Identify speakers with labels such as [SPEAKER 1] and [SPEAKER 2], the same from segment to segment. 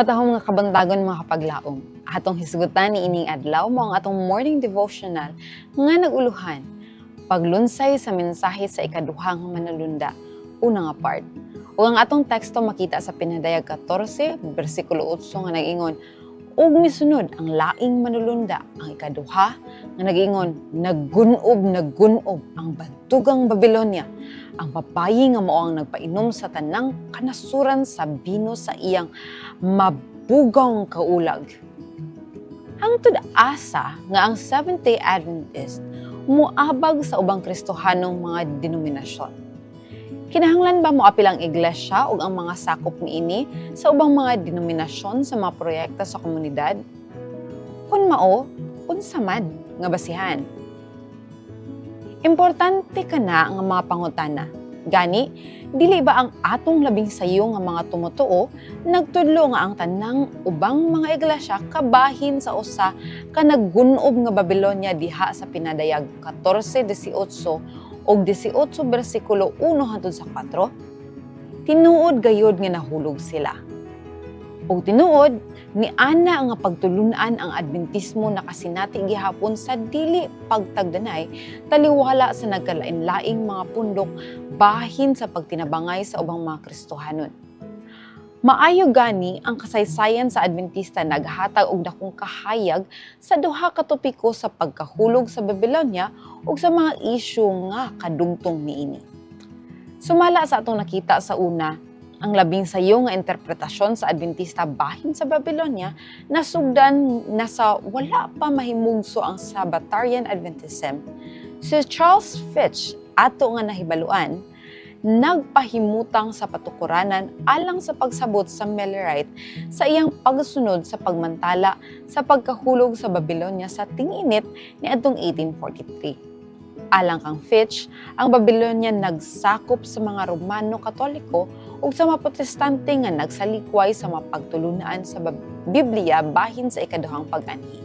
[SPEAKER 1] Matahong nga kabantagon mga kapaglaom. Atong hisgutan ni ining adlaw mo ang atong morning devotional nga naguluhan. Paglunsay sa mensahe sa ikaduhang manalunda. Una nga part. Ug ang atong teksto makita sa Pinadayag 14, bersikulo 8 nga nag-ingon, ug misunod ang laing manulunda, ang ikaduha nga nag-ingon, naggunob ang bantugang Babilonia. Ang babayi nga mao ang nagpainom sa tanang kanasuran sa bino sa iyang mabugong kaulag. Hangtod asa nga ang Seventh-day Adventist muabag sa ubang Kristohanong mga denominasyon. Kinahanglan ba moapil ang iglesia o ang mga sakop niini sa ubang mga denominasyon sa mga proyekto sa komunidad? Kung mao, unsa man nga basihan? Importante kana nga mga pangutana. Gani, dili ba ang atong labing sayo nga mga tumutuo nagtudlo nga ang tanang ubang mga iglesia kabahin sa usa ka naggunob nga Babilonia diha sa Pinadayag 14:18 og 18 bersikulo 1 hangtod sa 4? Tinuod gayod nga nahulog sila. Og tinuod ni ana nga pagtulunan ang Adventismo nakasinati gihapon sa dili pagtagdanay taliwala sa nagkalain-laing mga pundok bahin sa pagtinabangay sa ubang mga Kristohanon. Maayo gani ang kasaysayan sa Adventista naghatag og dakong kahayag sa duha ka topiko sa pagkahulog sa Babilonia ug sa mga isyu nga kadugtong niini. Sumala sa atong nakita sa una, ang labing sayo nga interpretasyon sa Adventista bahin sa Babilonia nasugdan na sa wala pa mahimugso ang Sabbatarian Adventism. Si Charles Fitch ato nga nahibaluan, nagpahimutang sa patukuranan alang sa pagsabot sa Millerite sa iyang pagsunod sa pagmantala sa pagkahulog sa Babilonia sa ting-init ni adtong 1843. Alang kang Fitch, ang Babilonia nagsakop sa mga Romano Katoliko ug sa mga Protestante nga nagsalikway sa mga pagtulunan sa Biblia bahin sa ikaduhang pag-anhi.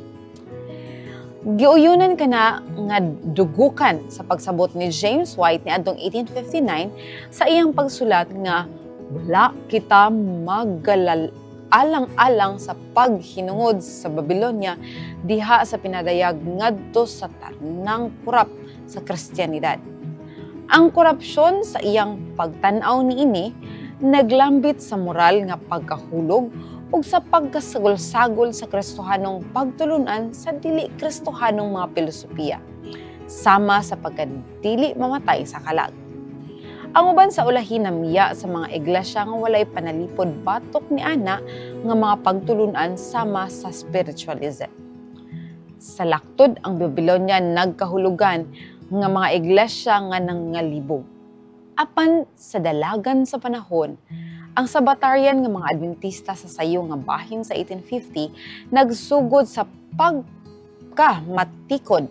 [SPEAKER 1] Giuyunan kana nga dugukan sa pagsabot ni James White ni adtong 1859 sa iyang pagsulat nga wala kita alang-alang sa paghinungod sa Babilonia diha sa Pinadayag ngadto sa tanang kurap sa Kristiyanidad. Ang korupsyon sa iyang pagtan-aw niini naglambit sa moral nga pagkahulog ug sa pagkasagol-sagol sa Kristohanong pagtulunan sa dili Kristohanong mga filosofiya, sama sa pagkadili mamatay sa kalag. Ang uban sa ulahin namiya sa mga iglesia nga walay panalipod batok ni ana nga mga pagtulunan sama sa spiritualism. Sa laktod ang Babilonia nagkahulugan nga mga iglesia nga nangalibog. Apan sa dalagan sa panahon, ang Sabbatarian nga mga Adventista sa sayo nga bahin sa 1850 nagsugod sa pagkamatikod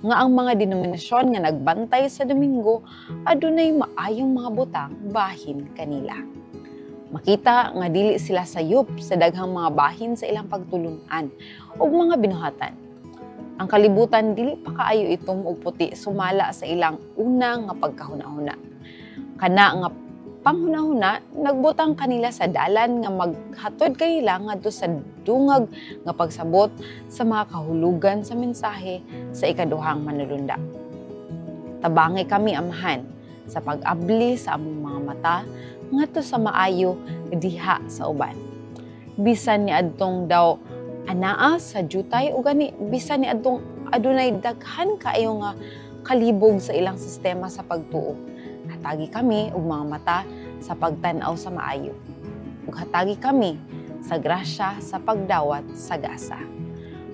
[SPEAKER 1] nga ang mga denominasyon nga nagbantay sa Domingo adunay maayong mga butang bahin kanila. Makita nga dili sila sayop sa daghang mga bahin sa ilang pagtulunan ug mga binuhatan. Ang kalibutan dili pa kaayo itom og puti sumala sa ilang una nga pagkahuna-huna. Kana nga panghuna-huna nagbutang kanila sa dalan nga maghatod kanila ngadto sa dungag nga pagsabot sa mga kahulugan sa mensahe sa ikaduhang manulunda. Tabangi kami amahan sa pag-abli sa among mga mata ngadto sa maayo diha sa uban. Bisan ni adtong daw anaa sa jutay o gani bisan ni adtong adunay daghan kaayo nga kalibog sa ilang sistema sa pagtuo. Hatagi kami og mga mata sa pagtan-aw sa maayo. Ug hatagi kami sa grasya sa pagdawat sa gasa.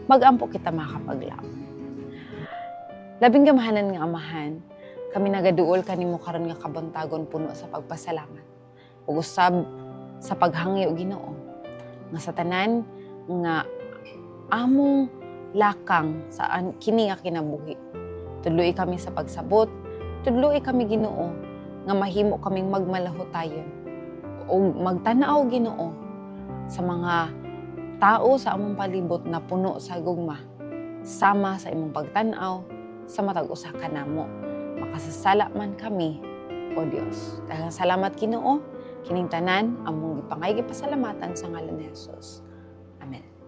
[SPEAKER 1] Magampo kita makapaglaom. Labing gamahanan nga amahan, kami nagaduol kanimo karon nga kabuntagon puno sa pagpasalamat. Ug usab sa paghangi og Ginoo nga sa tanan nga among lakang sa kini nga kinabuhi. Tudloy kami sa pagsabot, tudloy kami Ginoo nga mahimo kaming magmalahotayon o magtanaw Ginoo sa mga tao sa among palibot na puno sa gugma, sama sa imong pagtanaw sa matag usa ka namo. Makasasala man kami, O Dios. Daghang salamat Ginoo Kining tanan among gipangay gipasalamatan sa ngalan ni Hesus. Amen.